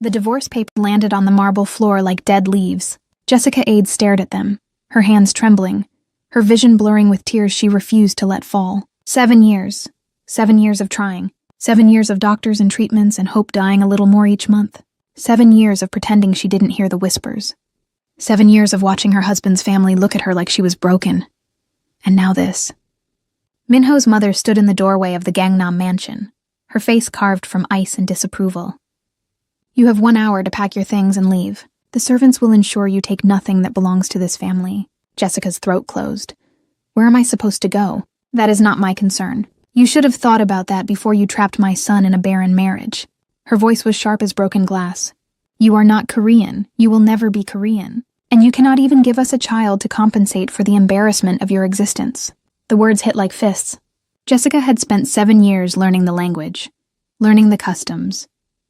The divorce papers landed on the marble floor like dead leaves. Jessica Ade stared at them, her hands trembling, her vision blurring with tears she refused to let fall. 7 years. 7 years of trying. 7 years of doctors and treatments and hope dying a little more each month. 7 years of pretending she didn't hear the whispers. 7 years of watching her husband's family look at her like she was broken. And now this. Minho's mother stood in the doorway of the Gangnam mansion, her face carved from ice and disapproval. You have 1 hour to pack your things and leave. The servants will ensure you take nothing that belongs to this family. Jessica's throat closed. Where am I supposed to go? That is not my concern. You should have thought about that before you trapped my son in a barren marriage. Her voice was sharp as broken glass. You are not Korean. You will never be Korean. And you cannot even give us a child to compensate for the embarrassment of your existence. The words hit like fists. Jessica had spent 7 years learning the language, learning the customs,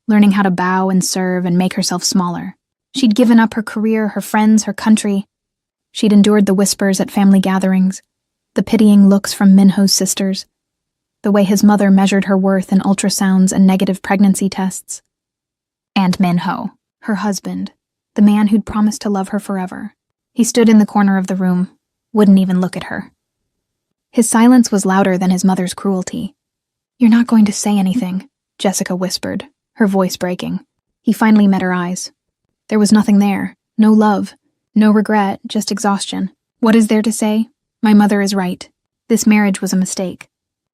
learning how to bow and serve and make herself smaller. She'd given up her career, her friends, her country. She'd endured the whispers at family gatherings, the pitying looks from Minho's sisters, the way his mother measured her worth in ultrasounds and negative pregnancy tests. And Minho, her husband, the man who'd promised to love her forever. He stood in the corner of the room, wouldn't even look at her. His silence was louder than his mother's cruelty. You're not going to say anything, Jessica whispered, her voice breaking. He finally met her eyes. There was nothing there. No love. No regret, just exhaustion. What is there to say? My mother is right. This marriage was a mistake.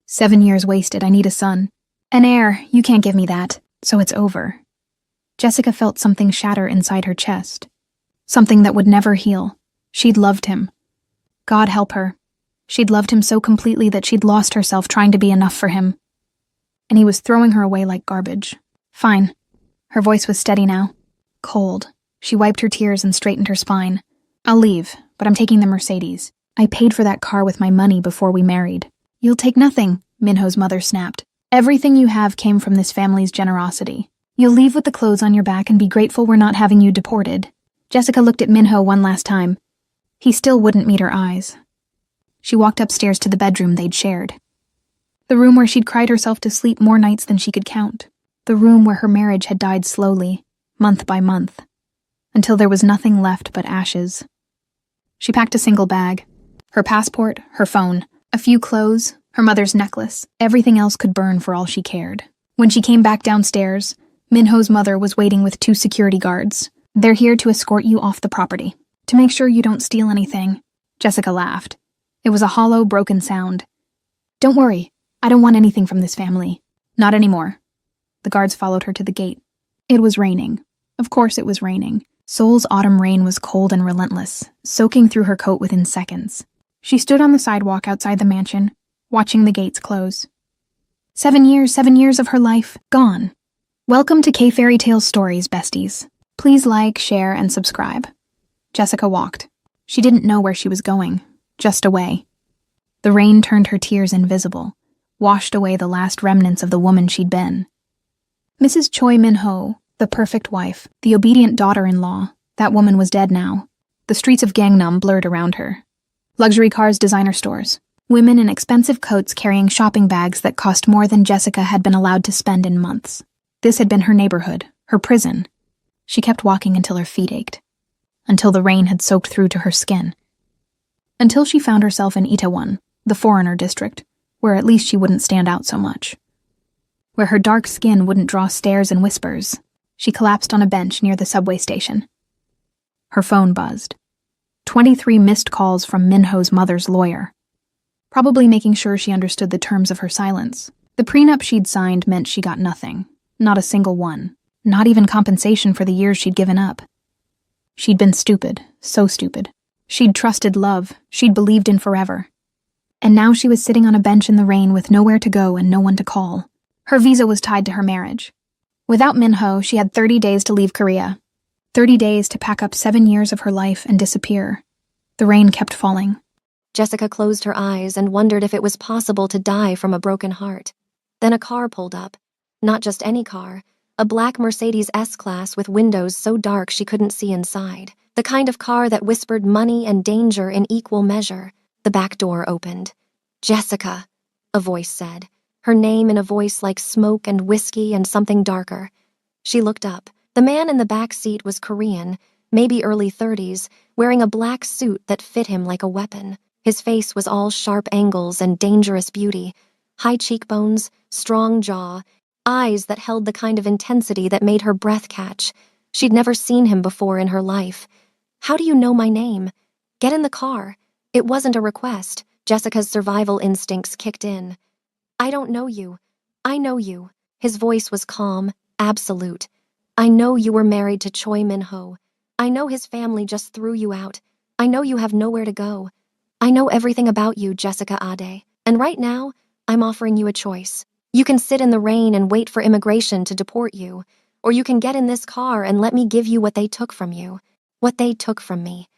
7 years wasted. I need a son. An heir. You can't give me that. So it's over. Jessica felt something shatter inside her chest. Something that would never heal. She'd loved him. God help her. She'd loved him so completely that she'd lost herself trying to be enough for him. And he was throwing her away like garbage. Fine. Her voice was steady now. Cold. She wiped her tears and straightened her spine. I'll leave, but I'm taking the Mercedes. I paid for that car with my money before we married. You'll take nothing, Minho's mother snapped. Everything you have came from this family's generosity. You'll leave with the clothes on your back and be grateful we're not having you deported. Jessica looked at Minho one last time. He still wouldn't meet her eyes. She walked upstairs to the bedroom they'd shared. The room where she'd cried herself to sleep more nights than she could count. The room where her marriage had died slowly, month by month, until there was nothing left but ashes. She packed a single bag. Her passport, her phone, a few clothes, her mother's necklace. Everything else could burn for all she cared. When she came back downstairs, Minho's mother was waiting with 2 security guards. They're here to escort you off the property, to make sure you don't steal anything. Jessica laughed. It was a hollow, broken sound. Don't worry, I don't want anything from this family. Not anymore. The guards followed her to the gate. It was raining. Of course it was raining. Seoul's autumn rain was cold and relentless, soaking through her coat within seconds. She stood on the sidewalk outside the mansion, watching the gates close. 7 years of her life, gone. Welcome to K-Fairy Tales Stories, besties. Please like, share, and subscribe. Jessica walked. She didn't know where she was going, just away. The rain turned her tears invisible, washed away the last remnants of the woman she'd been. Mrs. Choi Min-ho, the perfect wife, the obedient daughter-in-law, that woman was dead now. The streets of Gangnam blurred around her. Luxury cars, designer stores. Women in expensive coats carrying shopping bags that cost more than Jessica had been allowed to spend in months. This had been her neighborhood, her prison. She kept walking until her feet ached. Until the rain had soaked through to her skin. Until she found herself in Itaewon, the foreigner district, where at least she wouldn't stand out so much. Where her dark skin wouldn't draw stares and whispers. She collapsed on a bench near the subway station. Her phone buzzed. 23 missed calls from Minho's mother's lawyer. Probably making sure she understood the terms of her silence. The prenup she'd signed meant she got nothing. Not a single one. Not even compensation for the years she'd given up. She'd been stupid, so stupid. She'd trusted love, she'd believed in forever. And now she was sitting on a bench in the rain with nowhere to go and no one to call. Her visa was tied to her marriage. Without Minho, she had 30 days to leave Korea. 30 days to pack up 7 years of her life and disappear. The rain kept falling. Jessica closed her eyes and wondered if it was possible to die from a broken heart. Then a car pulled up. Not just any car. A black Mercedes S-Class with windows so dark she couldn't see inside. The kind of car that whispered money and danger in equal measure. The back door opened. "Jessica," a voice said. Her name in a voice like smoke and whiskey and something darker. She looked up, The man in the back seat was Korean, maybe early 30s, wearing a black suit that fit him like a weapon. His face was all sharp angles and dangerous beauty, high cheekbones, strong jaw, eyes that held the kind of intensity that made her breath catch. She'd never seen him before in her life. "How do you know my name?" "Get in the car." It wasn't a request. Jessica's survival instincts kicked in. "I don't know you. I know you." His voice was calm, absolute. "I know you were married to Choi Min-ho. I know his family just threw you out. I know you have nowhere to go. I know everything about you, Jessica Ade. And right now, I'm offering you a choice. You can sit in the rain and wait for immigration to deport you, or you can get in this car and let me give you what they took from you. What they took from me.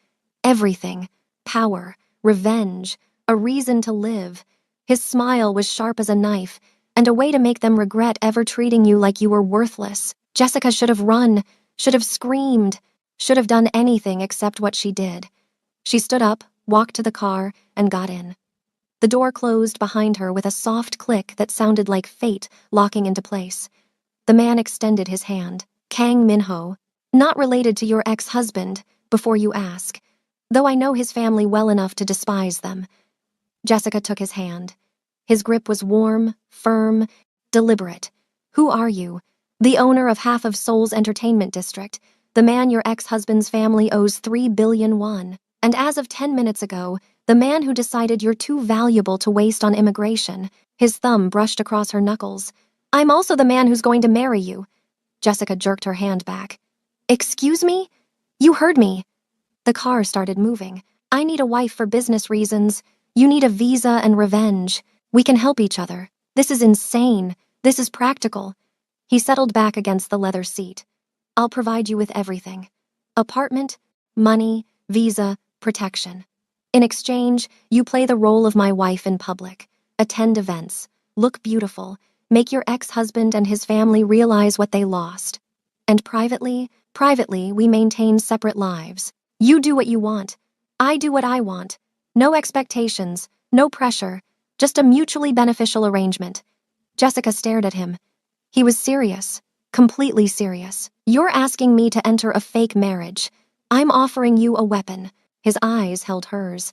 Everything. Power, revenge, a reason to live." His smile was sharp as a knife, and a way to make them regret ever treating you like you were worthless. Jessica should have run, should have screamed, should have done anything except what she did. She stood up, walked to the car, and got in. The door closed behind her with a soft click that sounded like fate locking into place. The man extended his hand. "Kang Min-ho, not related to your ex-husband, before you ask, though I know his family well enough to despise them." Jessica took his hand. His grip was warm, firm, deliberate. "Who are you?" "The owner of half of Seoul's entertainment district, the man your ex-husband's family owes 3 billion won. And as of 10 minutes ago, the man who decided you're too valuable to waste on immigration." His thumb brushed across her knuckles. "I'm also the man who's going to marry you." Jessica jerked her hand back. "Excuse me? You heard me." The car started moving. "I need a wife for business reasons. You need a visa and revenge. We can help each other. This is insane. This is practical." He settled back against the leather seat. "I'll provide you with everything. Apartment, money, visa, protection. In exchange, you play the role of my wife in public. Attend events. Look beautiful. Make your ex-husband and his family realize what they lost. And privately, we maintain separate lives. You do what you want. I do what I want. No expectations, no pressure, just a mutually beneficial arrangement." Jessica stared at him. He was serious, completely serious. "You're asking me to enter a fake marriage. I'm offering you a weapon." His eyes held hers.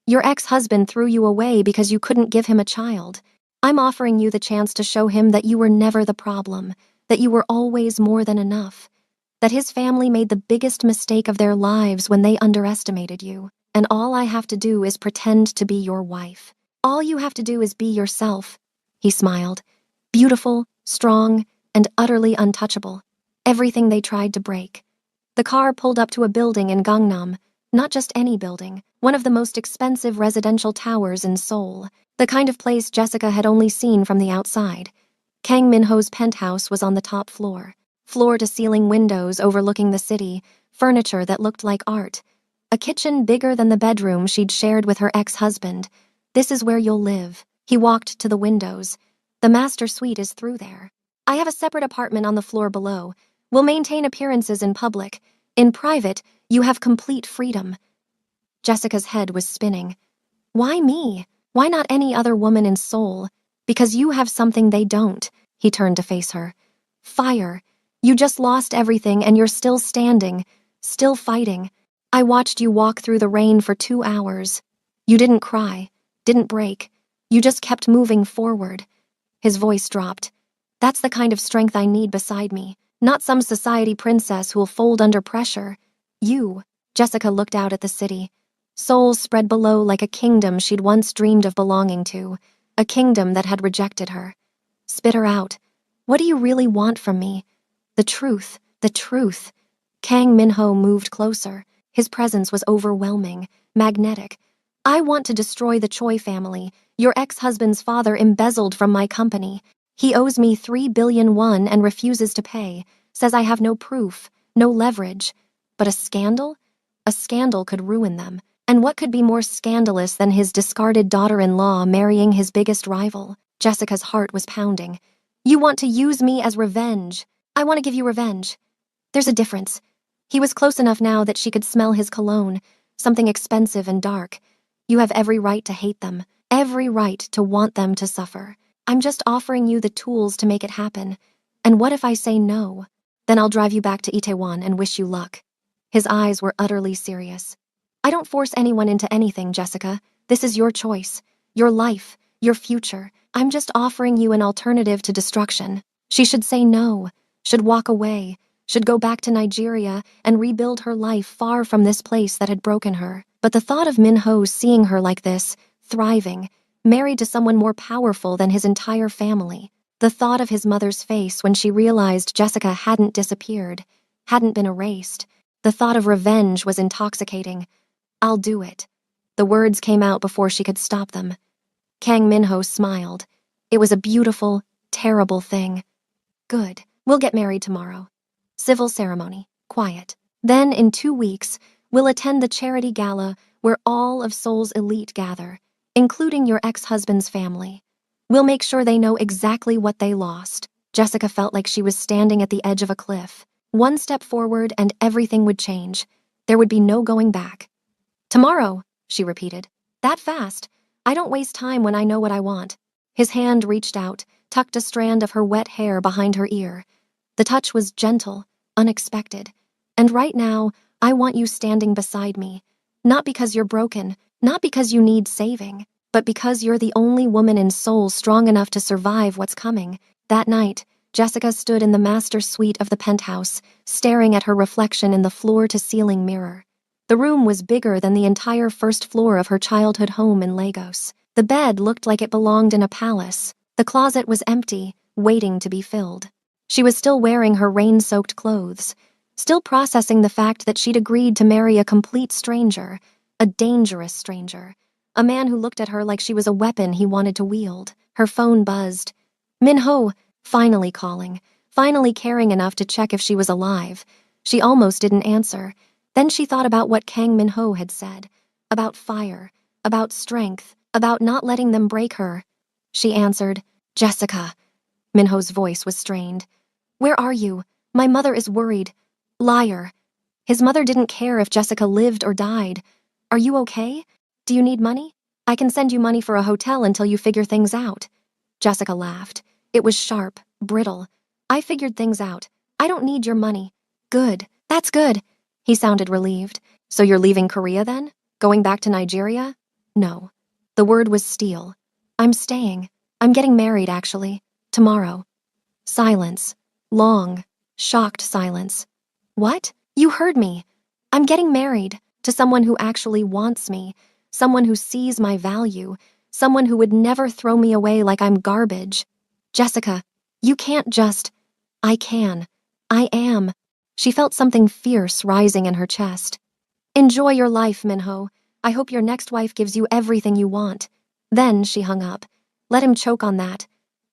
"Your ex-husband threw you away because you couldn't give him a child. I'm offering you the chance to show him that you were never the problem, that you were always more than enough, that his family made the biggest mistake of their lives when they underestimated you. And all I have to do is pretend to be your wife. All you have to do is be yourself." He smiled. "Beautiful, strong, and utterly untouchable. Everything they tried to break." The car pulled up to a building in Gangnam, not just any building, one of the most expensive residential towers in Seoul, the kind of place Jessica had only seen from the outside. Kang Min-ho's penthouse was on the top floor. Floor-to-ceiling windows overlooking the city, furniture that looked like art. A kitchen bigger than the bedroom she'd shared with her ex-husband. "This is where you'll live." He walked to the windows. "The master suite is through there. I have a separate apartment on the floor below. We'll maintain appearances in public. In private, you have complete freedom." Jessica's head was spinning. "Why me? Why not any other woman in Seoul? Because you have something they don't." He turned to face her. "Fire. You just lost everything and you're still standing, still fighting. I watched you walk through the rain for 2 hours. You didn't cry, didn't break. You just kept moving forward." His voice dropped. "That's the kind of strength I need beside me, not some society princess who'll fold under pressure. You." Jessica looked out at the city. Seoul spread below like a kingdom she'd once dreamed of belonging to, a kingdom that had rejected her. "Spit her out. What do you really want from me?" "The truth, the truth." Kang Min-ho moved closer. His presence was overwhelming, magnetic. "I want to destroy the Choi family. Your ex-husband's father embezzled from my company. He owes me 3 billion won and refuses to pay, says I have no proof, no leverage. But a scandal? A scandal could ruin them. And what could be more scandalous than his discarded daughter-in-law marrying his biggest rival?" Jessica's heart was pounding. "You want to use me as revenge. I want to give you revenge. There's a difference." He was close enough now that she could smell his cologne, something expensive and dark. "You have every right to hate them, every right to want them to suffer. I'm just offering you the tools to make it happen. And what if I say no?" Then I'll drive you back to Itaewon and wish you luck." His eyes were utterly serious. "I don't force anyone into anything, Jessica. This is your choice, your life, your future. I'm just offering you an alternative to destruction. She should say no, should walk away, should go back to Nigeria and rebuild her life far from this place that had broken her. But the thought of Min-ho seeing her like this, thriving, married to someone more powerful than his entire family, the thought of his mother's face when she realized Jessica hadn't disappeared, hadn't been erased, the thought of revenge was intoxicating. "I'll do it." The words came out before she could stop them. Kang Min-ho smiled. It was a beautiful, terrible thing. "Good. We'll get married tomorrow. Civil ceremony. Quiet. Then, in 2 weeks, we'll attend the charity gala where all of Seoul's elite gather, including your ex-husband's family. We'll make sure they know exactly what they lost." Jessica felt like she was standing at the edge of a cliff. One step forward and everything would change. There would be no going back. "Tomorrow," she repeated. "That fast. I don't waste time when I know what I want." His hand reached out, tucked a strand of her wet hair behind her ear. The touch was gentle, unexpected. "And right now, I want you standing beside me. Not because you're broken, not because you need saving, but because you're the only woman in Seoul strong enough to survive what's coming." That night, Jessica stood in the master suite of the penthouse, staring at her reflection in the floor-to-ceiling mirror. The room was bigger than the entire first floor of her childhood home in Lagos. The bed looked like it belonged in a palace. The closet was empty, waiting to be filled. She was still wearing her rain-soaked clothes, still processing the fact that she'd agreed to marry a complete stranger, a dangerous stranger, a man who looked at her like she was a weapon he wanted to wield. Her phone buzzed. Min-ho, finally calling, finally caring enough to check if she was alive. She almost didn't answer. Then she thought about what Kang Min-ho had said, about fire, about strength, about not letting them break her. She answered, "Jessica." Min-ho's voice was strained. "Where are you? My mother is worried." Liar. His mother didn't care if Jessica lived or died. "Are you okay? Do you need money? I can send you money for a hotel until you figure things out." Jessica laughed. It was sharp, brittle. "I figured things out. I don't need your money." "Good. That's good." He sounded relieved. "So you're leaving Korea then? Going back to Nigeria?" "No." The word was steel. "I'm staying. I'm getting married, actually. Tomorrow." Silence. Long, shocked silence. "What? You heard me. I'm getting married to someone who actually wants me, someone who sees my value, someone who would never throw me away like I'm garbage." "Jessica, you can't just..." "I can. I am." She felt something fierce rising in her chest. "Enjoy your life, Min-ho. I hope your next wife gives you everything you want." Then she hung up. Let him choke on that.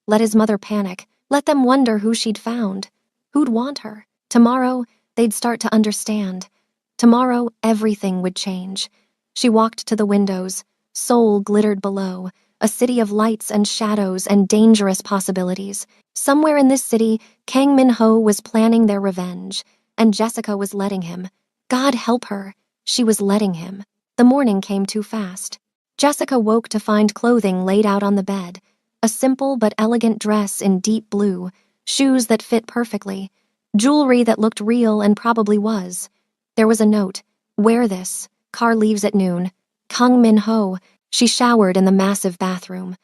Let his mother panic. Let them wonder who she'd found. Who'd want her? Tomorrow, they'd start to understand. Tomorrow, everything would change. She walked to the windows. Seoul glittered below, a city of lights and shadows and dangerous possibilities. Somewhere in this city, Kang Min-ho was planning their revenge, and Jessica was letting him. God help her. She was letting him. The morning came too fast. Jessica woke to find clothing laid out on the bed, a simple but elegant dress in deep blue, shoes that fit perfectly, jewelry that looked real and probably was. There was a note. "Wear this. Car leaves at noon. Kang Min-ho." She showered in the massive bathroom.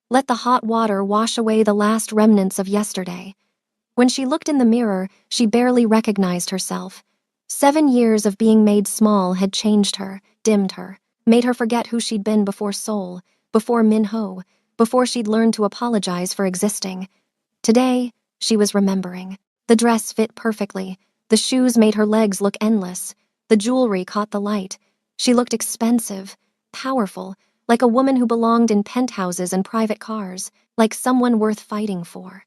Let the hot water wash away the last remnants of yesterday. When she looked in the mirror, she barely recognized herself. 7 years of being made small had changed her, dimmed her, made her forget who she'd been before Seoul, before Min-ho, before she'd learned to apologize for existing. Today, she was remembering. The dress fit perfectly. The shoes made her legs look endless. The jewelry caught the light. She looked expensive, powerful, like a woman who belonged in penthouses and private cars, like someone worth fighting for.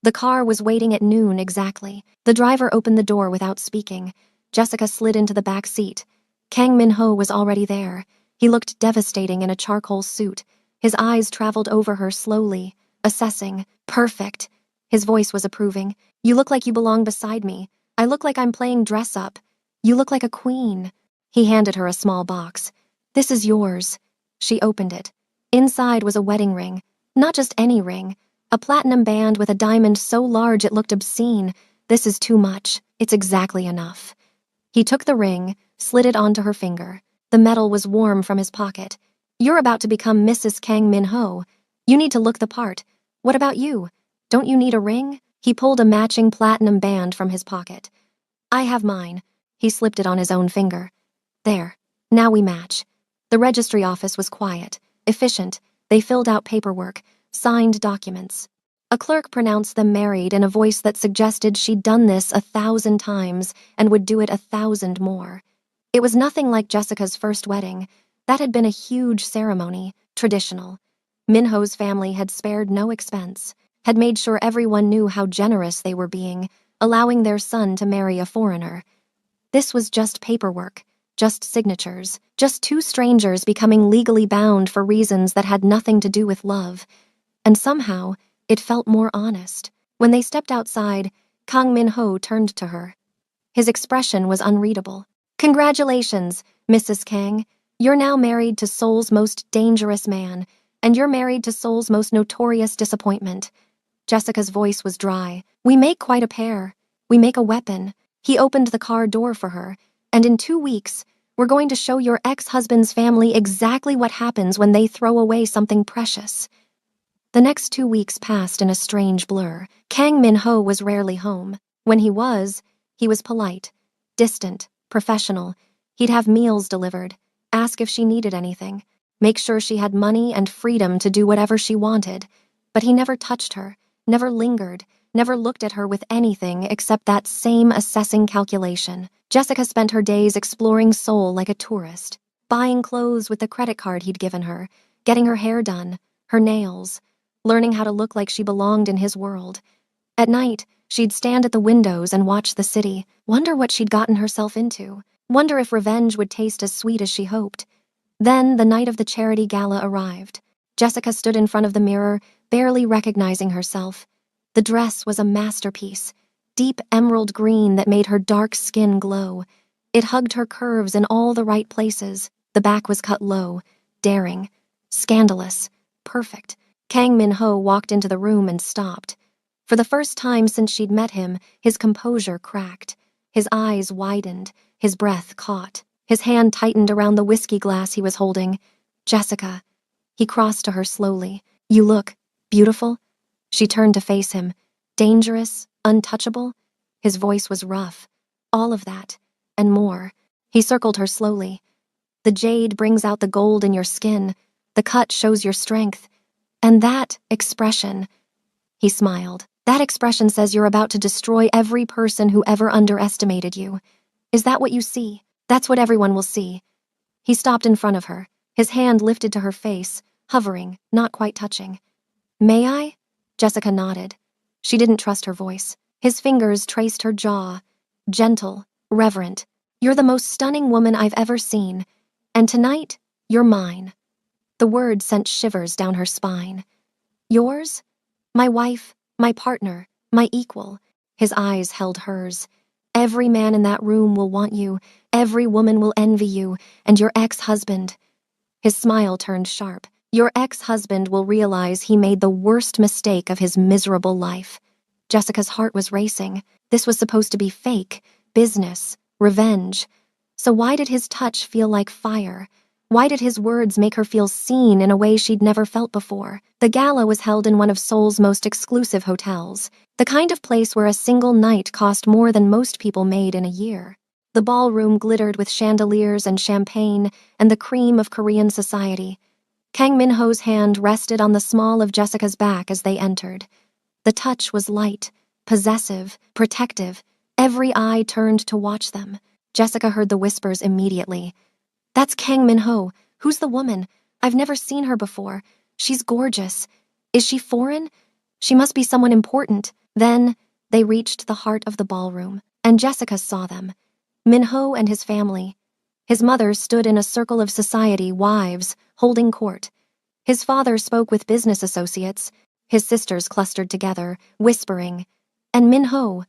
The car was waiting at noon exactly. The driver opened the door without speaking. Jessica slid into the back seat. Kang Min-ho was already there. He looked devastating in a charcoal suit. His eyes traveled over her slowly, assessing. "Perfect." His voice was approving. "You look like you belong beside me. I look like I'm playing dress-up. You look like a queen." He handed her a small box. "This is yours." She opened it. Inside was a wedding ring. Not just any ring. A platinum band with a diamond so large it looked obscene. "This is too much. It's exactly enough." He took the ring, slid it onto her finger. The metal was warm from his pocket. "You're about to become Mrs. Kang Min-ho. You need to look the part. What about you? Don't you need a ring?" He pulled a matching platinum band from his pocket. "I have mine." He slipped it on his own finger. "There. Now we match." The registry office was quiet, efficient. They filled out paperwork, signed documents. A clerk pronounced them married in a voice that suggested she'd done this 1,000 times and would do it 1,000 more. It was nothing like Jessica's first wedding. That had been a huge ceremony, traditional. Minho's family had spared no expense, had made sure everyone knew how generous they were being, allowing their son to marry a foreigner. This was just paperwork, just signatures, just two strangers becoming legally bound for reasons that had nothing to do with love. And somehow, it felt more honest. When they stepped outside, Kang Min-ho turned to her. His expression was unreadable. "Congratulations, Mrs. Kang. You're now married to Seoul's most dangerous man, and you're married to Seoul's most notorious disappointment." Jessica's voice was dry. "We make quite a pair. We make a weapon." He opened the car door for her. "And in 2 weeks, we're going to show your ex-husband's family exactly what happens when they throw away something precious." The next 2 weeks passed in a strange blur. Kang Min-ho was rarely home. When he was polite, distant, professional. He'd have meals delivered, ask if she needed anything, make sure she had money and freedom to do whatever she wanted. But he never touched her, never lingered, never looked at her with anything except that same assessing calculation. Jessica spent her days exploring Seoul like a tourist, buying clothes with the credit card he'd given her, getting her hair done, her nails, learning how to look like she belonged in his world. At night, she'd stand at the windows and watch the city, wonder what she'd gotten herself into, wonder if revenge would taste as sweet as she hoped. Then, the night of the charity gala arrived. Jessica stood in front of the mirror, barely recognizing herself. The dress was a masterpiece, deep emerald green that made her dark skin glow. It hugged her curves in all the right places. The back was cut low, daring, scandalous, perfect. Kang Min-ho walked into the room and stopped. For the first time since she'd met him, his composure cracked. His eyes widened, his breath caught. His hand tightened around the whiskey glass he was holding. "Jessica." He crossed to her slowly. "You look beautiful." She turned to face him. "Dangerous, untouchable." His voice was rough. "All of that, and more." He circled her slowly. "The jade brings out the gold in your skin. The cut shows your strength. And that expression," he smiled, "that expression says you're about to destroy every person who ever underestimated you. Is that what you see? That's what everyone will see." He stopped in front of her, his hand lifted to her face, hovering, not quite touching. "May I?" Jessica nodded. She didn't trust her voice. His fingers traced her jaw, gentle, reverent. "You're the most stunning woman I've ever seen, and tonight, you're mine." The word sent shivers down her spine. "Yours? My wife, my partner, my equal." His eyes held hers. "Every man in that room will want you, every woman will envy you, and your ex-husband." His smile turned sharp. "Your ex-husband will realize he made the worst mistake of his miserable life." Jessica's heart was racing. This was supposed to be fake, business, revenge. So why did his touch feel like fire? Why did his words make her feel seen in a way she'd never felt before? The gala was held in one of Seoul's most exclusive hotels, the kind of place where a single night cost more than most people made in a year. The ballroom glittered with chandeliers and champagne and the cream of Korean society. Kang Min-ho's hand rested on the small of Jessica's back as they entered. The touch was light, possessive, protective. Every eye turned to watch them. Jessica heard the whispers immediately. "That's Kang Min-ho. Who's the woman? I've never seen her before. She's gorgeous. Is she foreign? She must be someone important." Then they reached the heart of the ballroom, and Jessica saw them. Min-ho and his family. His mother stood in a circle of society wives, holding court. His father spoke with business associates. His sisters clustered together, whispering. And Min-ho,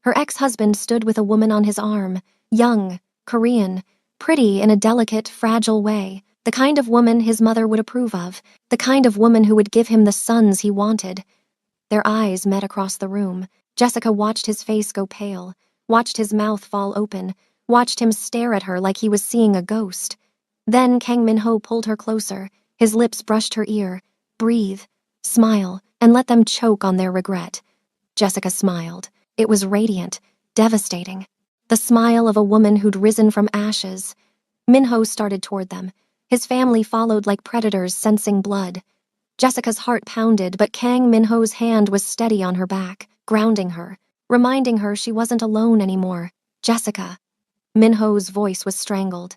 her ex-husband, stood with a woman on his arm, young, Korean, pretty in a delicate, fragile way, the kind of woman his mother would approve of, the kind of woman who would give him the sons he wanted. Their eyes met across the room. Jessica watched his face go pale, watched his mouth fall open, watched him stare at her like he was seeing a ghost. Then Kang Min-ho pulled her closer, his lips brushed her ear. Breathe, smile, and let them choke on their regret. Jessica smiled. It was radiant, devastating. The smile of a woman who'd risen from ashes. Min-ho started toward them. His family followed like predators sensing blood. Jessica's heart pounded, but Kang Min-ho's hand was steady on her back, grounding her, reminding her she wasn't alone anymore. Jessica. Min-ho's voice was strangled.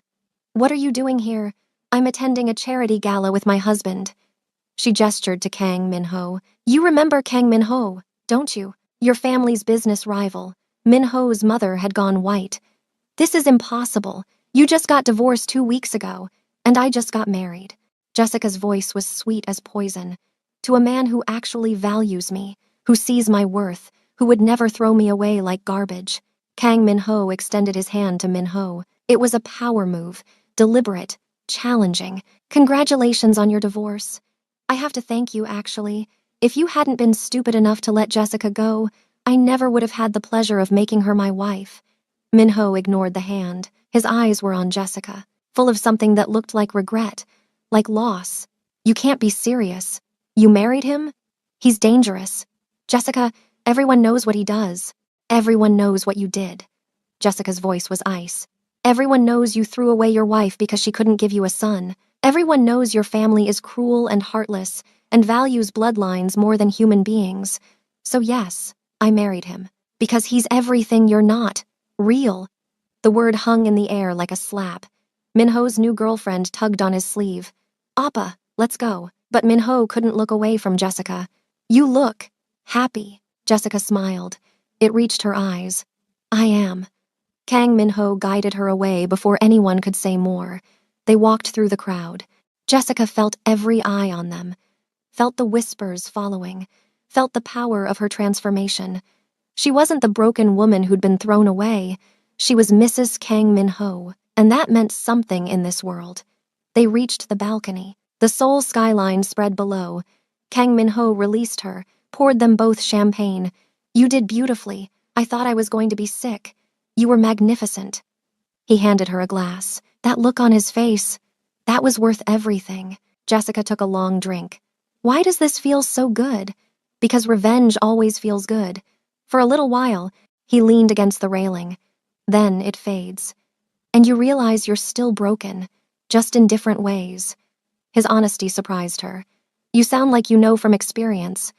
What are you doing here? I'm attending a charity gala with my husband. She gestured to Kang Min-ho. You remember Kang Min-ho, don't you? Your family's business rival. Min-ho's mother had gone white. This is impossible. You just got divorced 2 weeks ago, and I just got married. Jessica's voice was sweet as poison. To a man who actually values me, who sees my worth, who would never throw me away like garbage. Kang Min-ho extended his hand to Min-ho. It was a power move, deliberate, challenging. Congratulations on your divorce. I have to thank you, actually. If you hadn't been stupid enough to let Jessica go, I never would have had the pleasure of making her my wife. Min-ho ignored the hand. His eyes were on Jessica, full of something that looked like regret, like loss. You can't be serious. You married him? He's dangerous. Jessica, everyone knows what he does. Everyone knows what you did. Jessica's voice was ice. Everyone knows you threw away your wife because she couldn't give you a son. Everyone knows your family is cruel and heartless and values bloodlines more than human beings. So yes, I married him. Because he's everything you're not. Real. The word hung in the air like a slap. Min-ho's new girlfriend tugged on his sleeve. Appa, let's go. But Min-ho couldn't look away from Jessica. You look happy. Jessica smiled. It reached her eyes. I am. Kang Min-ho guided her away before anyone could say more. They walked through the crowd. Jessica felt every eye on them, felt the whispers following, felt the power of her transformation. She wasn't the broken woman who'd been thrown away. She was Mrs. Kang Min-ho, and that meant something in this world. They reached the balcony. The Seoul skyline spread below. Kang Min-ho released her, poured them both champagne. You did beautifully. I thought I was going to be sick. You were magnificent. He handed her a glass. That look on his face, that was worth everything. Jessica took a long drink. Why does this feel so good? Because revenge always feels good. For a little while, he leaned against the railing. Then it fades. And you realize you're still broken, just in different ways. His honesty surprised her. You sound like you know from experience.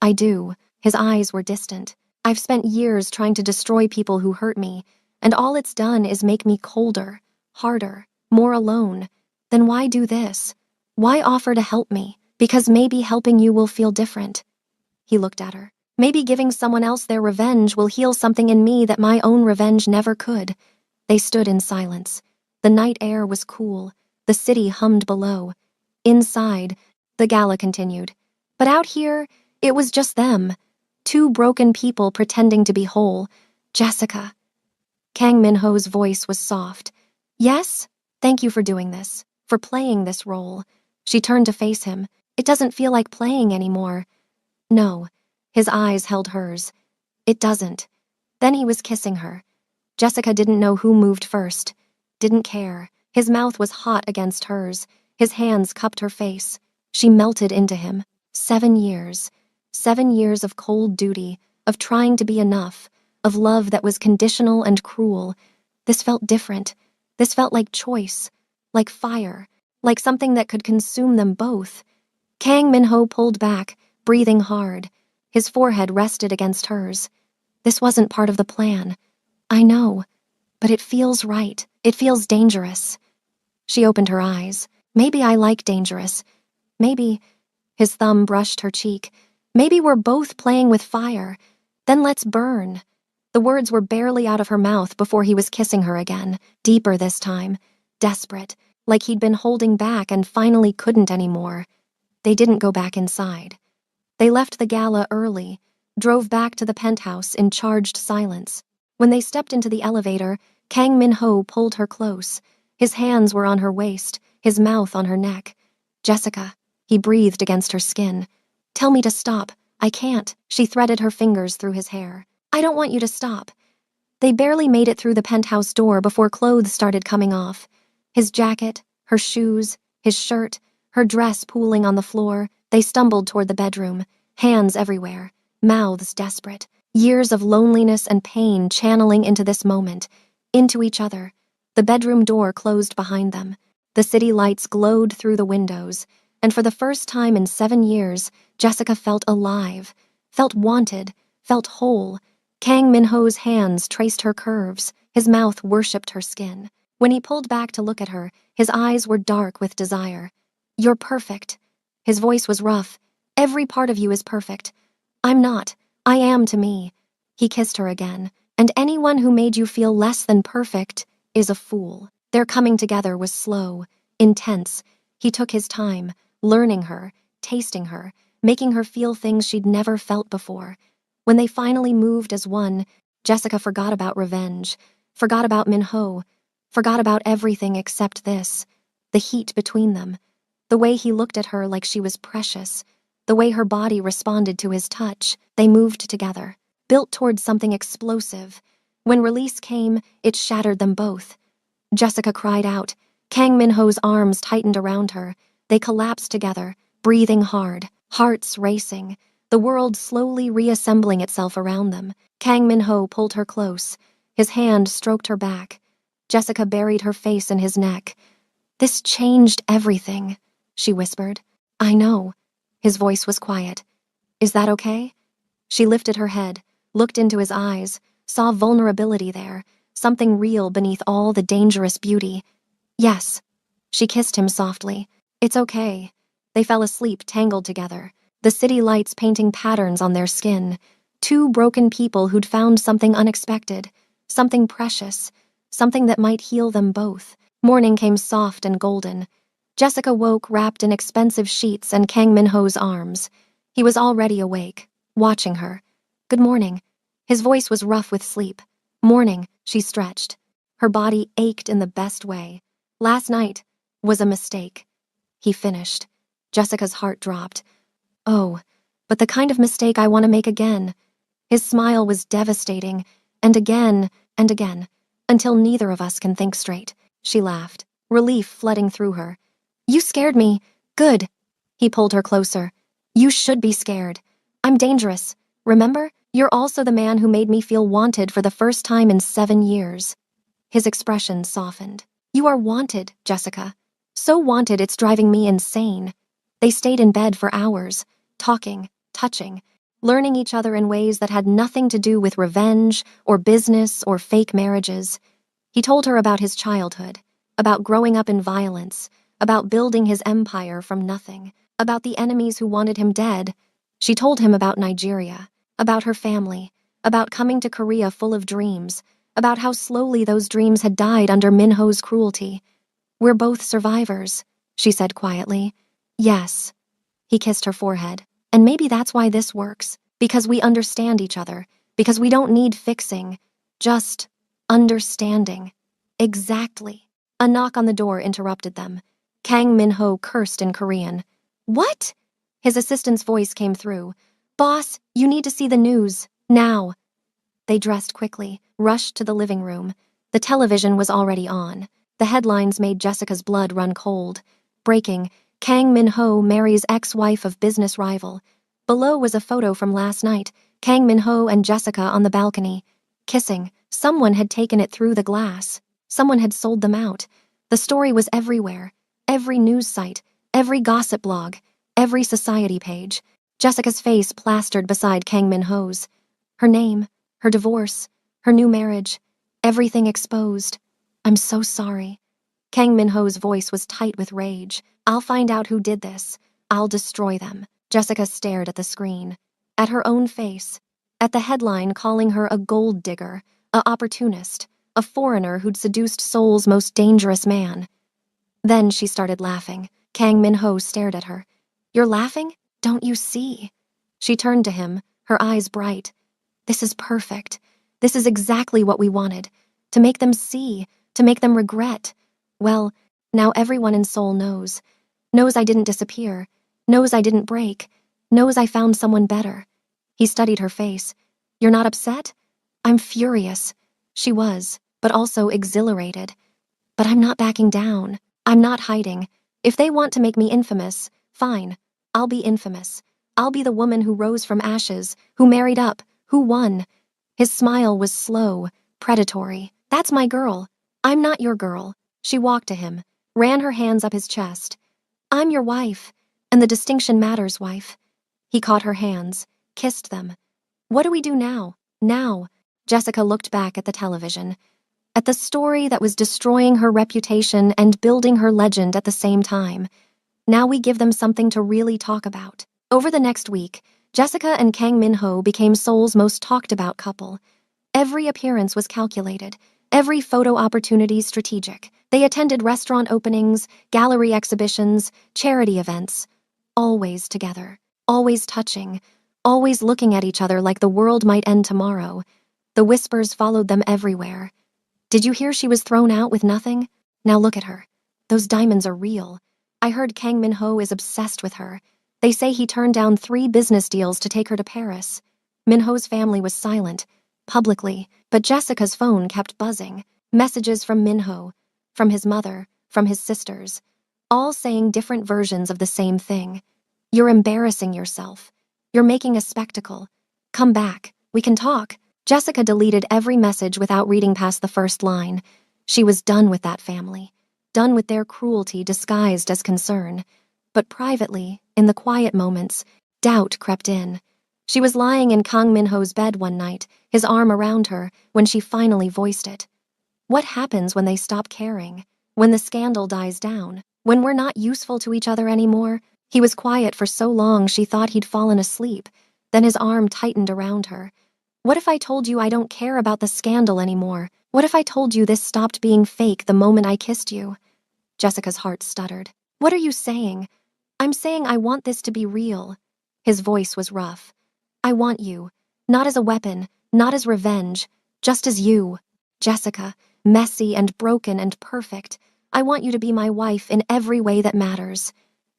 I do. His eyes were distant. I've spent years trying to destroy people who hurt me, and all it's done is make me colder, harder, more alone. Then why do this? Why offer to help me? Because maybe helping you will feel different. He looked at her. Maybe giving someone else their revenge will heal something in me that my own revenge never could. They stood in silence. The night air was cool. The city hummed below. Inside, the gala continued. But out here, it was just them. Two broken people pretending to be whole. Jessica. Kang Min-ho's voice was soft. Yes? Thank you for doing this, for playing this role. She turned to face him. It doesn't feel like playing anymore. No. His eyes held hers. It doesn't. Then he was kissing her. Jessica didn't know who moved first. Didn't care. His mouth was hot against hers. His hands cupped her face. She melted into him. 7 years. 7 years of cold duty, of trying to be enough, of love that was conditional and cruel. This felt different. This felt like choice, like fire, like something that could consume them both. Kang Min-ho pulled back, breathing hard. His forehead rested against hers. This wasn't part of the plan. I know, but it feels right. It feels dangerous. She opened her eyes. Maybe I like dangerous. Maybe. His thumb brushed her cheek. Maybe we're both playing with fire. Then let's burn. The words were barely out of her mouth before he was kissing her again, deeper this time, desperate, like he'd been holding back and finally couldn't anymore. They didn't go back inside. They left the gala early, drove back to the penthouse in charged silence. When they stepped into the elevator, Kang Min-ho pulled her close. His hands were on her waist, his mouth on her neck. Jessica, he breathed against her skin. Tell me to stop. I can't. She threaded her fingers through his hair. I don't want you to stop. They barely made it through the penthouse door before clothes started coming off. His jacket, her shoes, his shirt, her dress pooling on the floor. They stumbled toward the bedroom, hands everywhere, mouths desperate. Years of loneliness and pain channeling into this moment, into each other. The bedroom door closed behind them. The city lights glowed through the windows, and for the first time in 7 years, Jessica felt alive, felt wanted, felt whole. Kang Min-ho's hands traced her curves, his mouth worshipped her skin. When he pulled back to look at her, his eyes were dark with desire. You're perfect. His voice was rough. Every part of you is perfect. I'm not. I am to me. He kissed her again. And anyone who made you feel less than perfect is a fool. Their coming together was slow, intense. He took his time, learning her, tasting her, making her feel things she'd never felt before. When they finally moved as one, Jessica forgot about revenge, forgot about Min-ho, forgot about everything except this. The heat between them. The way he looked at her like she was precious. The way her body responded to his touch. They moved together, built towards something explosive. When release came, it shattered them both. Jessica cried out. Kang Min-ho's arms tightened around her. They collapsed together, breathing hard, hearts racing, the world slowly reassembling itself around them. Kang Min-ho pulled her close. His hand stroked her back. Jessica buried her face in his neck. This changed everything, she whispered. I know. His voice was quiet. Is that okay? She lifted her head, looked into his eyes, saw vulnerability there, something real beneath all the dangerous beauty. Yes. She kissed him softly. It's okay. They fell asleep tangled together, the city lights painting patterns on their skin. Two broken people who'd found something unexpected, something precious, something that might heal them both. Morning came soft and golden. Jessica woke wrapped in expensive sheets and Kang Min-ho's arms. He was already awake, watching her. Good morning. His voice was rough with sleep. Morning, she stretched. Her body ached in the best way. Last night was a mistake. He finished. Jessica's heart dropped. Oh, but the kind of mistake I want to make again. His smile was devastating, and again, until neither of us can think straight. She laughed, relief flooding through her. You scared me. Good. He pulled her closer. You should be scared. I'm dangerous. Remember? You're also the man who made me feel wanted for the first time in 7 years. His expression softened. You are wanted, Jessica. So wanted it's driving me insane. They stayed in bed for hours, talking, touching, learning each other in ways that had nothing to do with revenge or business or fake marriages. He told her about his childhood, about growing up in violence, about building his empire from nothing, about the enemies who wanted him dead. She told him about Nigeria, about her family, about coming to Korea full of dreams, about how slowly those dreams had died under Min-ho's cruelty. We're both survivors, she said quietly. Yes. He kissed her forehead. And maybe that's why this works. Because we understand each other. Because we don't need fixing. Just understanding. Exactly. A knock on the door interrupted them. Kang Min-ho cursed in Korean. What? His assistant's voice came through. Boss, you need to see the news. Now. They dressed quickly, rushed to the living room. The television was already on. The headlines made Jessica's blood run cold. Breaking, Kang Min-ho marries ex-wife of business rival. Below was a photo from last night, Kang Min-ho and Jessica on the balcony. Kissing. Someone had taken it through the glass. Someone had sold them out. The story was everywhere. Every news site, every gossip blog, every society page. Jessica's face plastered beside Kang Min-ho's. Her name, her divorce, her new marriage, everything exposed. I'm so sorry. Kang Min-ho's voice was tight with rage. I'll find out who did this. I'll destroy them. Jessica stared at the screen, at her own face, at the headline calling her a gold digger, a opportunist, a foreigner who'd seduced Seoul's most dangerous man. Then she started laughing. Kang Min-ho stared at her. You're laughing? Don't you see? She turned to him, her eyes bright. This is perfect. This is exactly what we wanted. To make them see, to make them regret. Well, now everyone in Seoul knows. Knows I didn't disappear. Knows I didn't break. Knows I found someone better. He studied her face. "You're not upset?" "I'm furious." She was, but also exhilarated. "But I'm not backing down. I'm not hiding. If they want to make me infamous, fine. I'll be infamous. I'll be the woman who rose from ashes, who married up, who won." His smile was slow, predatory. "That's my girl. I'm not your girl." She walked to him, ran her hands up his chest. "I'm your wife, and the distinction matters, wife." He caught her hands, kissed them. "What do we do now? Now?" Jessica looked back at the television, at the story that was destroying her reputation and building her legend at the same time. Now we give them something to really talk about. Over the next week, Jessica and Kang Min-ho became Seoul's most talked about couple. Every appearance was calculated, every photo opportunity strategic. They attended restaurant openings, gallery exhibitions, charity events. Always together, always touching, always looking at each other like the world might end tomorrow. The whispers followed them everywhere. "Did you hear she was thrown out with nothing? Now look at her. Those diamonds are real. I heard Kang Min-ho is obsessed with her. They say he turned down 3 business deals to take her to Paris." Min-ho's family was silent, publicly, but Jessica's phone kept buzzing. Messages from Min-ho, from his mother, from his sisters, all saying different versions of the same thing. "You're embarrassing yourself. You're making a spectacle. Come back. We can talk." Jessica deleted every message without reading past the first line. She was done with that family, done with their cruelty disguised as concern. But privately, in the quiet moments, doubt crept in. She was lying in Kang Min-ho's bed one night, his arm around her, when she finally voiced it. What happens when they stop caring? When the scandal dies down? When we're not useful to each other anymore? He was quiet for so long she thought he'd fallen asleep. Then his arm tightened around her. "What if I told you I don't care about the scandal anymore? What if I told you this stopped being fake the moment I kissed you?" Jessica's heart stuttered. "What are you saying?" "I'm saying I want this to be real." His voice was rough. "I want you. Not as a weapon, not as revenge, just as you. Jessica, messy and broken and perfect. I want you to be my wife in every way that matters."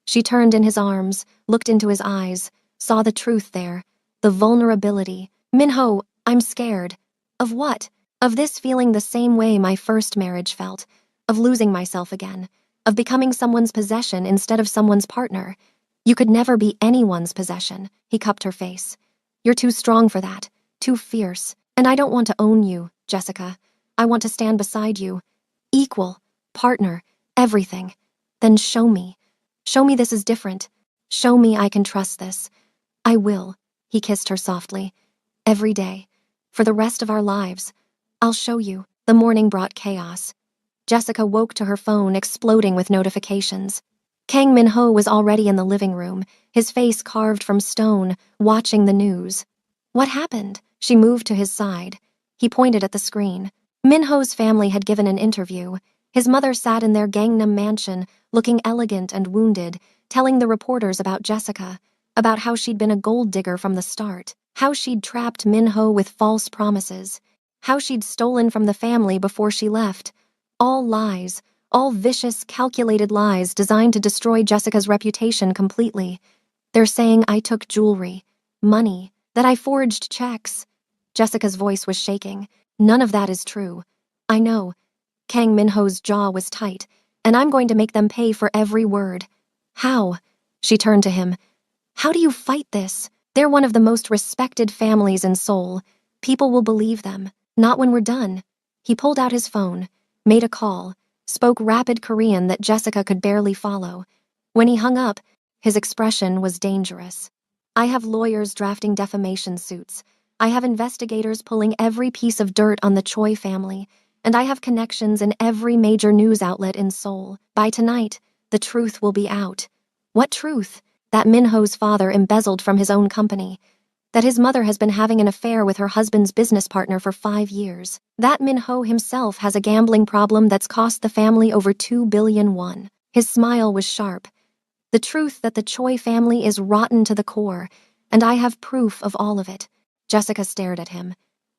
She turned in his arms, looked into his eyes, saw the truth there, the vulnerability. "Min-ho, I'm scared." "Of what?" "Of this feeling the same way my first marriage felt. Of losing myself again. Of becoming someone's possession instead of someone's partner." "You could never be anyone's possession." He cupped her face. "You're too strong for that. Too fierce. And I don't want to own you, Jessica. I want to stand beside you. Equal. Partner. Everything. Then show me. Show me this is different. Show me I can trust this." "I will." He kissed her softly. "Every day. For the rest of our lives. I'll show you." The morning brought chaos. Jessica woke to her phone exploding with notifications. Kang Min-ho was already in the living room, his face carved from stone, watching the news. "What happened?" She moved to his side. He pointed at the screen. Min-ho's family had given an interview. His mother sat in their Gangnam mansion, looking elegant and wounded, telling the reporters about Jessica, about how she'd been a gold digger from the start, how she'd trapped Min-ho with false promises, how she'd stolen from the family before she left. All lies, all vicious, calculated lies designed to destroy Jessica's reputation completely. "They're saying I took jewelry, money, that I forged checks." Jessica's voice was shaking. "None of that is true. I know." Kang Min-ho's jaw was tight. "And I'm going to make them pay for every word." "How?" She turned to him. "How do you fight this? They're one of the most respected families in Seoul. People will believe them. Not when we're done." He pulled out his phone, made a call, spoke rapid Korean that Jessica could barely follow. When he hung up, his expression was dangerous. "I have lawyers drafting defamation suits. I have investigators pulling every piece of dirt on the Choi family, and I have connections in every major news outlet in Seoul. By tonight, the truth will be out." "What truth?" "That Min-ho's father embezzled from his own company. That his mother has been having an affair with her husband's business partner for 5 years. That Min-ho himself has a gambling problem that's cost the family over 2 billion won." His smile was sharp. "The truth that the Choi family is rotten to the core, and I have proof of all of it." Jessica stared at him.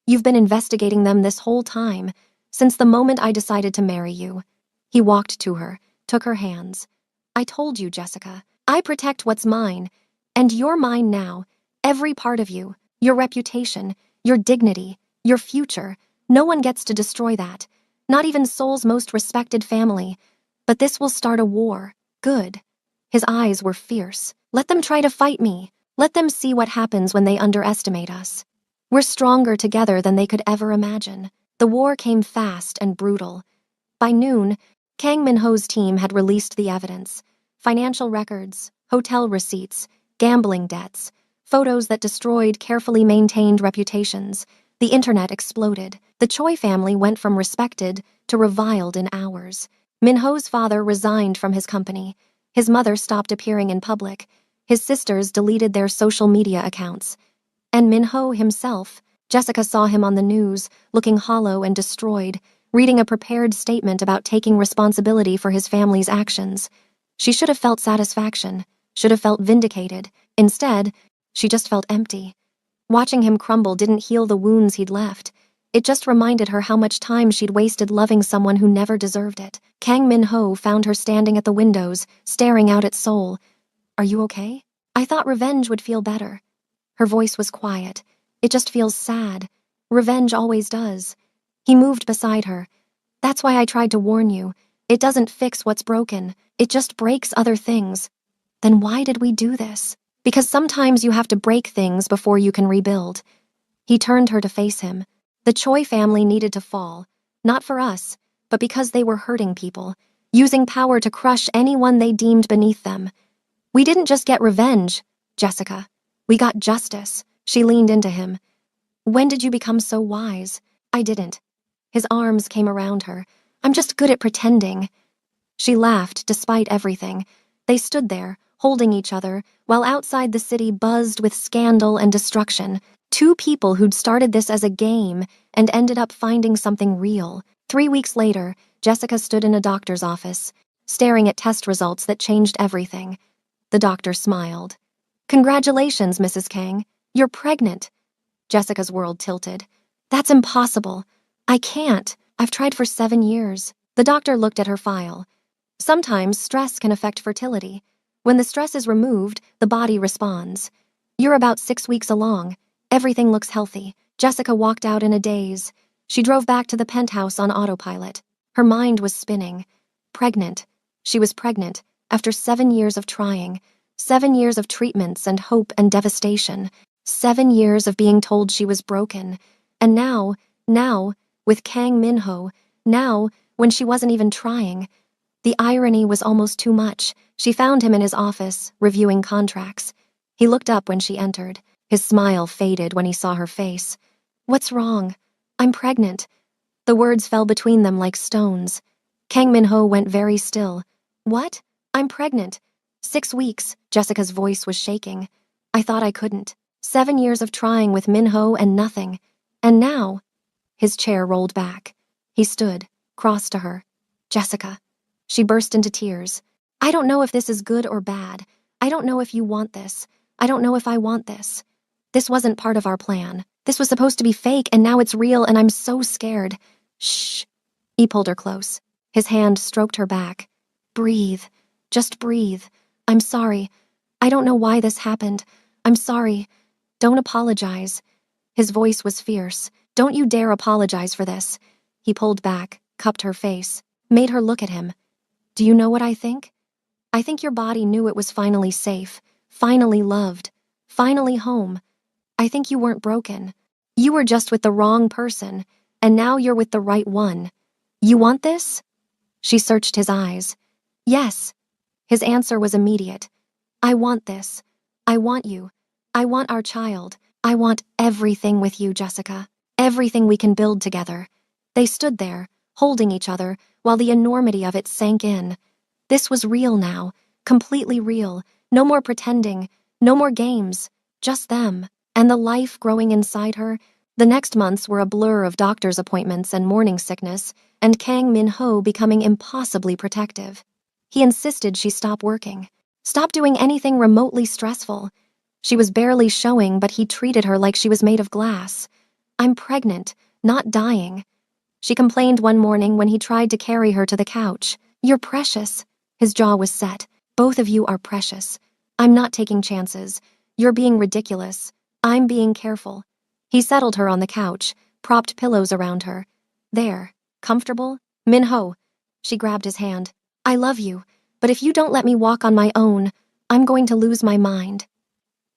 "You've been investigating them this whole time, since the moment I decided to marry you." He walked to her, took her hands. "I told you, Jessica. I protect what's mine, and you're mine now, every part of you. Your reputation, your dignity, your future. No one gets to destroy that. Not even Seoul's most respected family. But this will start a war. Good. His eyes were fierce. Let them try to fight me. Let them see what happens when they underestimate us. We're stronger together than they could ever imagine. The war came fast and brutal. By noon, Kang Min-ho's team had released the evidence. Financial records, hotel receipts, gambling debts, photos that destroyed carefully maintained reputations. The internet exploded. The Choi family went from respected to reviled in hours. Min-ho's father resigned from his company. His mother stopped appearing in public. His sisters deleted their social media accounts. And Min-ho himself, Jessica saw him on the news, looking hollow and destroyed, reading a prepared statement about taking responsibility for his family's actions. She should have felt satisfaction, should have felt vindicated. Instead, she just felt empty. Watching him crumble didn't heal the wounds he'd left. It just reminded her how much time she'd wasted loving someone who never deserved it. Kang Min-ho found her standing at the windows, staring out at Seoul. "Are you okay? I thought revenge would feel better." Her voice was quiet. "It just feels sad. Revenge always does." He moved beside her. "That's why I tried to warn you. It doesn't fix what's broken. It just breaks other things." "Then why did we do this?" "Because sometimes you have to break things before you can rebuild." He turned her to face him. The Choi family needed to fall. Not for us, but because they were hurting people, using power to crush anyone they deemed beneath them. "We didn't just get revenge, Jessica. We got justice." She leaned into him. "When did you become so wise?" "I didn't." His arms came around her. "I'm just good at pretending." She laughed despite everything. They stood there, holding each other, while outside the city buzzed with scandal and destruction. Two people who'd started this as a game and ended up finding something real. 3 weeks later, Jessica stood in a doctor's office, staring at test results that changed everything. The doctor smiled. "Congratulations, Mrs. Kang. You're pregnant." Jessica's world tilted. "That's impossible. I can't. I've tried for 7 years." The doctor looked at her file. "Sometimes stress can affect fertility. When the stress is removed, the body responds. You're about 6 weeks along. Everything looks healthy." Jessica walked out in a daze. She drove back to the penthouse on autopilot. Her mind was spinning. Pregnant. She was pregnant, after 7 years of trying. 7 years of treatments and hope and devastation. 7 years of being told she was broken. And now, with Kang Min-ho, now, when she wasn't even trying. The irony was almost too much. She found him in his office, reviewing contracts. He looked up when she entered. His smile faded when he saw her face. "What's wrong?" "I'm pregnant." The words fell between them like stones. Kang Min-ho went very still. "What?" "I'm pregnant. 6 weeks." Jessica's voice was shaking. "I thought I couldn't. 7 years of trying with Min-ho and nothing. And now..." His chair rolled back. He stood, crossed to her. "Jessica." She burst into tears. "I don't know if this is good or bad. I don't know if you want this. I don't know if I want this. This wasn't part of our plan. This was supposed to be fake, and now it's real, and I'm so scared." "Shh." He pulled her close. His hand stroked her back. "Breathe. Just breathe. I'm sorry. I don't know why this happened. I'm sorry. Don't apologize." His voice was fierce. "Don't you dare apologize for this." He pulled back, cupped her face, made her look at him. "Do you know what I think? I think your body knew it was finally safe, finally loved, finally home. I think you weren't broken. You were just with the wrong person, and now you're with the right one. You want this?" She searched his eyes. "Yes." His answer was immediate. "I want this. I want you. I want our child. I want everything with you, Jessica. Everything we can build together." They stood there, holding each other, while the enormity of it sank in. This was real now, completely real. No more pretending, no more games, just them. And the life growing inside her. The next months were a blur of doctor's appointments and morning sickness, and Kang Min-ho becoming impossibly protective. He insisted she stop working, stop doing anything remotely stressful. She was barely showing, but he treated her like she was made of glass. "I'm pregnant, not dying." She complained one morning when he tried to carry her to the couch. "You're precious." His jaw was set. "Both of you are precious. I'm not taking chances. You're being ridiculous. I'm being careful. He settled her on the couch, propped pillows around her. There, comfortable? Minho. She grabbed his hand. I love you, but if you don't let me walk on my own, I'm going to lose my mind.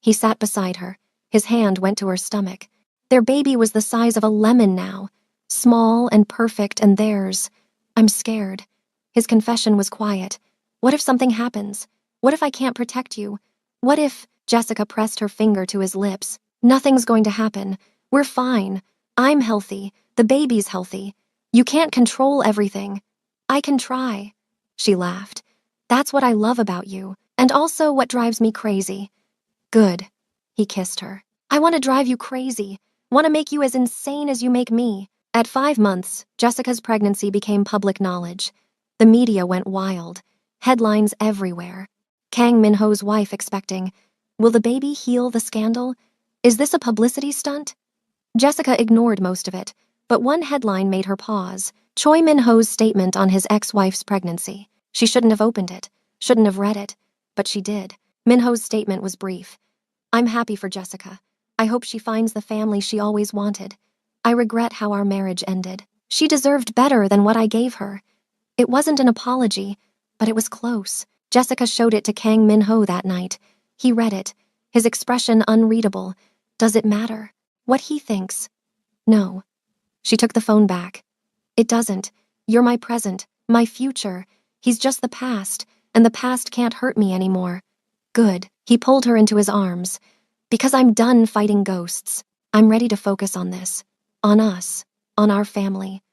He sat beside her. His hand went to her stomach. Their baby was the size of a lemon now, small and perfect, and theirs. I'm scared. His confession was quiet. What if something happens? What if I can't protect you? What if... Jessica pressed her finger to his lips. Nothing's going to happen. We're fine. I'm healthy. The baby's healthy. You can't control everything. I can try. She laughed. That's what I love about you, and also what drives me crazy. Good. He kissed her. I want to drive you crazy. Want to make you as insane as you make me. At 5 months, Jessica's pregnancy became public knowledge. The media went wild. Headlines everywhere. Kang Minho's wife expecting. Will the baby heal the scandal? Is this a publicity stunt? Jessica ignored most of it, but one headline made her pause. Choi Minho's statement on his ex-wife's pregnancy. She shouldn't have opened it, shouldn't have read it, but she did. Minho's statement was brief. I'm happy for Jessica. I hope she finds the family she always wanted. I regret how our marriage ended. She deserved better than what I gave her. It wasn't an apology, but it was close. Jessica showed it to Kang Minho that night. He read it, his expression unreadable. Does it matter? What he thinks? No. She took the phone back. It doesn't. You're my present, my future. He's just the past, and the past can't hurt me anymore. Good. He pulled her into his arms. Because I'm done fighting ghosts. I'm ready to focus on this. On us. On our family.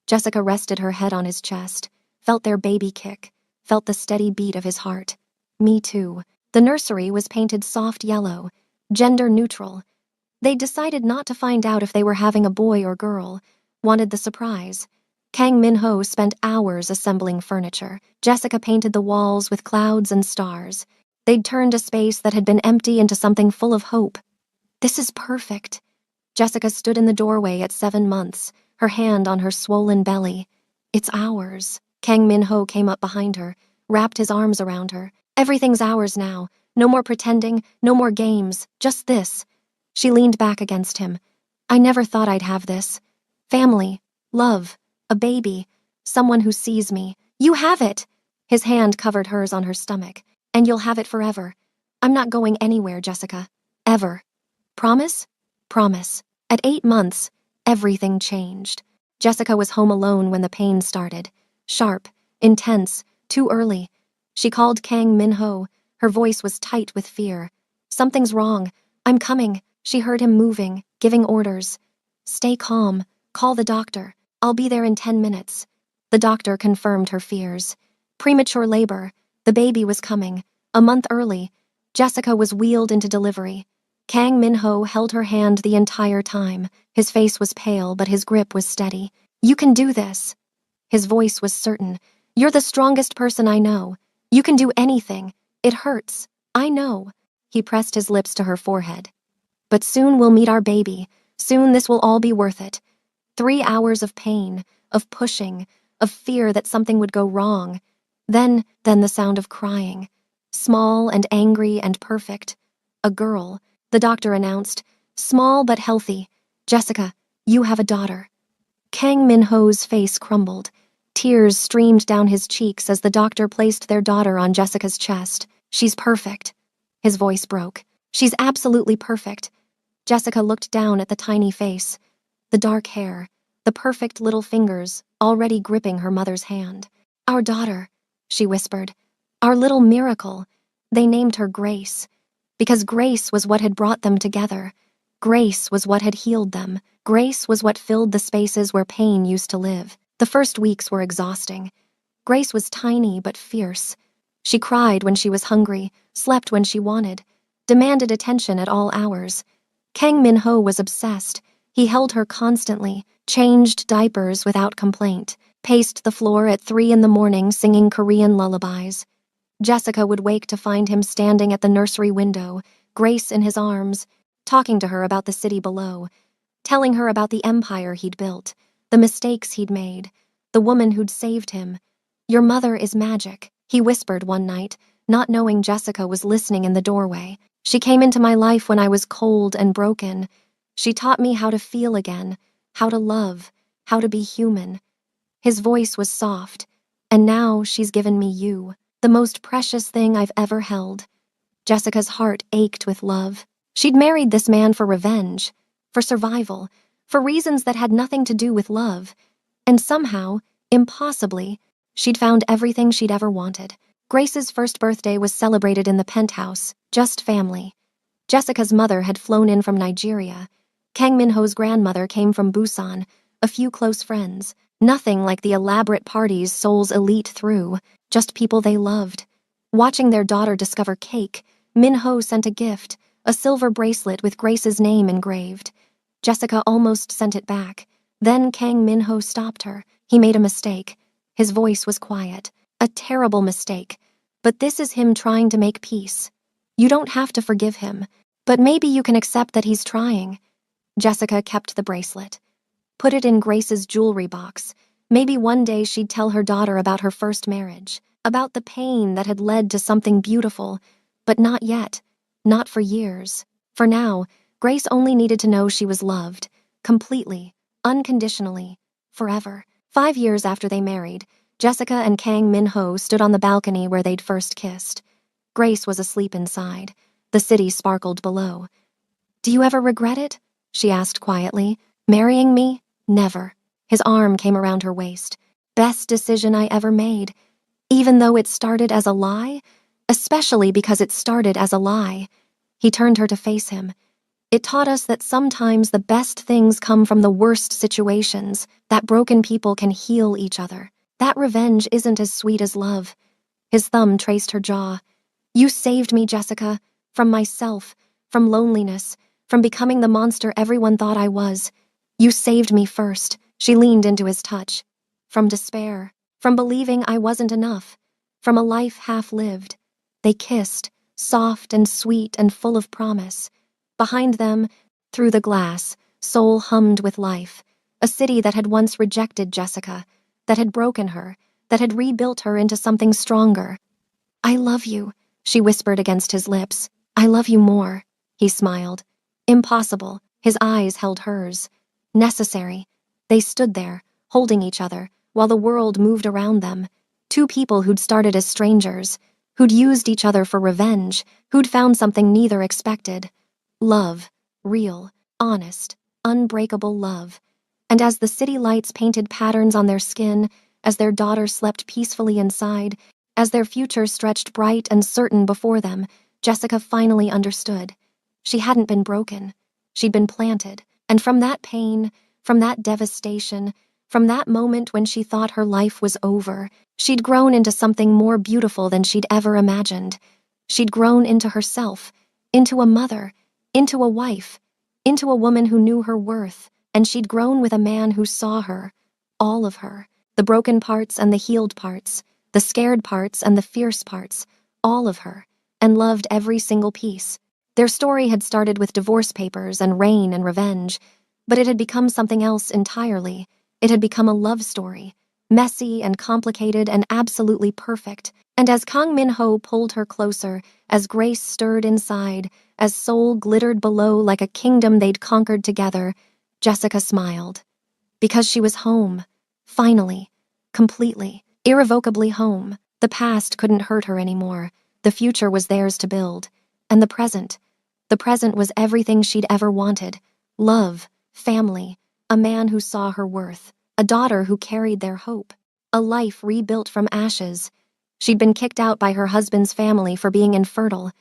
Jessica rested her head on his chest, felt their baby kick, felt the steady beat of his heart. Me too. The nursery was painted soft yellow, gender neutral. They decided not to find out if they were having a boy or girl, wanted the surprise. Kang Minho spent hours assembling furniture. Jessica painted the walls with clouds and stars. They'd turned a space that had been empty into something full of hope. This is perfect. Jessica stood in the doorway at 7 months, her hand on her swollen belly. It's ours. Kang Minho came up behind her, wrapped his arms around her. Everything's ours now. No more pretending, no more games, just this. She leaned back against him. I never thought I'd have this. Family, love, a baby, someone who sees me. You have it! His hand covered hers on her stomach. And you'll have it forever. I'm not going anywhere, Jessica. Ever. Promise? Promise. At 8 months, everything changed. Jessica was home alone when the pain started. Sharp, intense, too early. She called Kang Minho. Her voice was tight with fear. Something's wrong. I'm coming. She heard him moving, giving orders. Stay calm. Call the doctor. I'll be there in 10 minutes. The doctor confirmed her fears. Premature labor. The baby was coming. A month early. Jessica was wheeled into delivery. Kang Minho held her hand the entire time. His face was pale, but his grip was steady. You can do this. His voice was certain. You're the strongest person I know. You can do anything. It hurts. I know. He pressed his lips to her forehead. But soon we'll meet our baby. Soon this will all be worth it. 3 hours of pain, of pushing, of fear that something would go wrong. Then the sound of crying. Small and angry and perfect. A girl, the doctor announced. Small but healthy. Jessica, you have a daughter. Kang Minho's face crumbled. Tears streamed down his cheeks as the doctor placed their daughter on Jessica's chest. She's perfect. His voice broke. She's absolutely perfect. Jessica looked down at the tiny face. The dark hair. The perfect little fingers, already gripping her mother's hand. Our daughter, she whispered. Our little miracle. They named her Grace. Because grace was what had brought them together. Grace was what had healed them. Grace was what filled the spaces where pain used to live. The first weeks were exhausting. Grace was tiny but fierce. She cried when she was hungry, slept when she wanted, demanded attention at all hours. Kang Minho was obsessed. He held her constantly, changed diapers without complaint, paced the floor at 3 a.m. singing Korean lullabies. Jessica would wake to find him standing at the nursery window, Grace in his arms, talking to her about the city below, telling her about the empire he'd built, the mistakes he'd made, the woman who'd saved him. Your mother is magic, he whispered one night, not knowing Jessica was listening in the doorway. She came into my life when I was cold and broken. She taught me how to feel again, how to love, how to be human. His voice was soft, and now she's given me you, the most precious thing I've ever held. Jessica's heart ached with love. She'd married this man for revenge, for survival, for reasons that had nothing to do with love. And somehow, impossibly, she'd found everything she'd ever wanted. Grace's first birthday was celebrated in the penthouse, just family. Jessica's mother had flown in from Nigeria. Kang Min-ho's grandmother came from Busan, a few close friends. Nothing like the elaborate parties Seoul's elite threw, just people they loved. Watching their daughter discover cake, Min-ho sent a gift, a silver bracelet with Grace's name engraved. Jessica almost sent it back. Then Kang Min-ho stopped her. He made a mistake. His voice was quiet. A terrible mistake. But this is him trying to make peace. You don't have to forgive him, but maybe you can accept that he's trying. Jessica kept the bracelet. Put it in Grace's jewelry box. Maybe one day she'd tell her daughter about her first marriage, about the pain that had led to something beautiful, but not yet, not for years. For now, Grace only needed to know she was loved, completely, unconditionally, forever. 5 years after they married, Jessica and Kang Min-ho stood on the balcony where they'd first kissed. Grace was asleep inside. The city sparkled below. "Do you ever regret it?" she asked quietly. "Marrying me? Never." His arm came around her waist. "Best decision I ever made. Even though it started as a lie? Especially because it started as a lie." He turned her to face him. "It taught us that sometimes the best things come from the worst situations, that broken people can heal each other. That revenge isn't as sweet as love." His thumb traced her jaw. "You saved me, Jessica, from myself, from loneliness, from becoming the monster everyone thought I was. You saved me first." She leaned into his touch. "From despair, from believing I wasn't enough, from a life half-lived." They kissed, soft and sweet and full of promise. Behind them, through the glass, Seoul hummed with life, a city that had once rejected Jessica, that had broken her, that had rebuilt her into something stronger. "I love you," she whispered against his lips. "I love you more." He smiled. Impossible. His eyes held hers. Necessary. They stood there, holding each other, while the world moved around them. Two people who'd started as strangers, who'd used each other for revenge, who'd found something neither expected. Love. Real, honest, unbreakable love. And as the city lights painted patterns on their skin, as their daughter slept peacefully inside, as their future stretched bright and certain before them, Jessica finally understood. She hadn't been broken. She'd been planted. And from that pain, from that devastation, from that moment when she thought her life was over, she'd grown into something more beautiful than she'd ever imagined. She'd grown into herself, into a mother, into a wife, into a woman who knew her worth, and she'd grown with a man who saw her, all of her, the broken parts and the healed parts, the scared parts and the fierce parts, all of her, and loved every single piece. Their story had started with divorce papers and rain and revenge, but it had become something else entirely. It had become a love story, messy and complicated and absolutely perfect. And as Kang Min-ho pulled her closer, as Grace stirred inside, as Seoul glittered below like a kingdom they'd conquered together, Jessica smiled. Because she was home, finally, completely, irrevocably home. The past couldn't hurt her anymore. The future was theirs to build. And the present was everything she'd ever wanted. Love, family, a man who saw her worth, a daughter who carried their hope, a life rebuilt from ashes. She'd been kicked out by her husband's family for being infertile.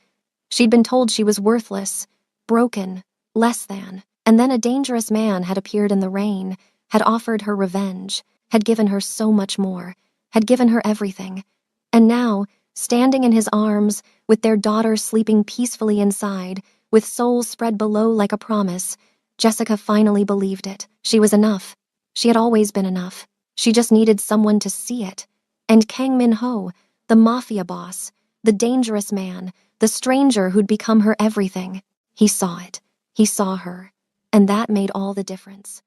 She'd been told she was worthless, broken, less than. And then a dangerous man had appeared in the rain, had offered her revenge, had given her so much more, had given her everything. And now, standing in his arms, with their daughter sleeping peacefully inside, with Seoul spread below like a promise, Jessica finally believed it. She was enough. She had always been enough. She just needed someone to see it. And Kang Min-ho, the Mafia boss, the dangerous man, the stranger who'd become her everything, he saw it. He saw her. And that made all the difference.